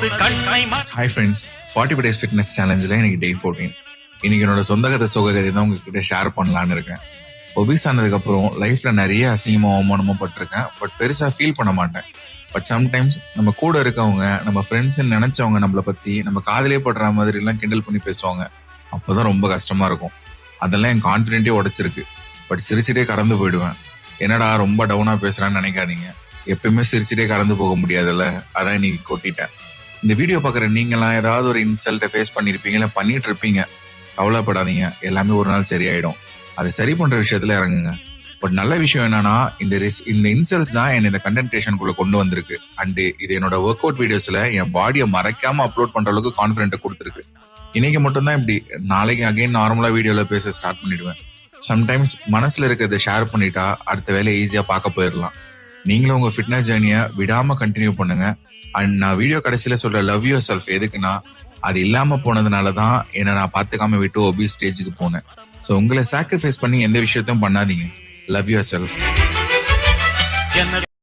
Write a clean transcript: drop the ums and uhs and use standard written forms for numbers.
Hi friends, 45 days fitness சேலஞ்சில் இன்னைக்கு டே 14. இன்னைக்கு என்னோட சொந்த கதை சோககதை தான் உங்ககிட்ட ஷேர் பண்ணலான்னு இருக்கேன். ஒபிஸ் ஆனதுக்கப்புறம் லைஃப்ல நிறைய அசிங்கமோ அவமானமோ பட்டிருக்கேன். பட் பெருசா ஃபீல் பண்ண மாட்டேன். பட் சம்டைம்ஸ் நம்ம கூட இருக்கவங்க, நம்ம ஃப்ரெண்ட்ஸ் நினைச்சவங்க நம்மளை பத்தி நம்ம காதலே படுற மாதிரி எல்லாம் கிண்டல் பண்ணி பேசுவாங்க. அப்போதான் ரொம்ப கஷ்டமா இருக்கும். அதெல்லாம் என் கான்ஃபிடென்ட்டே உடைச்சிருக்கு. பட் சிரிச்சுட்டே கடந்து போயிடுவேன். என்னடா ரொம்ப டவுனா பேசுறான்னு நினைக்காதீங்க. எப்பயுமே சிரிச்சுட்டே கடந்து போக முடியாதுல்ல, அதான் இன்னைக்கு கொட்டிட்டேன். இந்த வீடியோ பார்க்குற நீங்களாம் ஏதாவது ஒரு இன்சல்ட்டை ஃபேஸ் பண்ணியிருப்பீங்க, இல்லை பண்ணிட்டு இருப்பீங்க. கவலைப்படாதீங்க, எல்லாமே ஒரு நாள் சரியாயிடும். அதை சரி பண்ற விஷயத்துல இறங்குங்க. பட் நல்ல விஷயம் என்னன்னா, இந்த இன்சல்ட்ஸ் தான் என்னை இந்த கண்டென்ட் கிரியேஷனுக்குள்ள கொண்டு வந்திருக்கு. அண்ட் இது என்னோட ஒர்க் அவுட் வீடியோஸ்ல என் பாடியை மறைக்காம அப்லோட் பண்ற அளவுக்கு கான்ஃபிடென்ட்டை கொடுத்துருக்கு. இன்னைக்கு மட்டும்தான் இப்படி, நாளைக்கு அகைன் நார்மலா வீடியோல பேச ஸ்டார்ட் பண்ணிடுவேன். சம்டைம்ஸ் மனசுல இருக்கிறத ஷேர் பண்ணிட்டா அடுத்த வேலையை ஈஸியா பார்க்க போயிடலாம். நீங்களும் உங்க ஃபிட்னஸ் ஜேர்னியை விடாம கண்டினியூ பண்ணுங்க. அண்ட் நான் வீடியோ கடைசியில சொல்ற லவ் யுவர் செல்ஃப் எதுக்குன்னா, அது இல்லாம போனதுனாலதான் என்ன நான் பாத்துக்காம விட்டு ஒபீஸ் ஸ்டேஜுக்கு போனேன். ஸோ உங்களை சாக்ரிஃபைஸ் பண்ணி எந்த விஷயத்தையும் பண்ணாதீங்க. Love your self.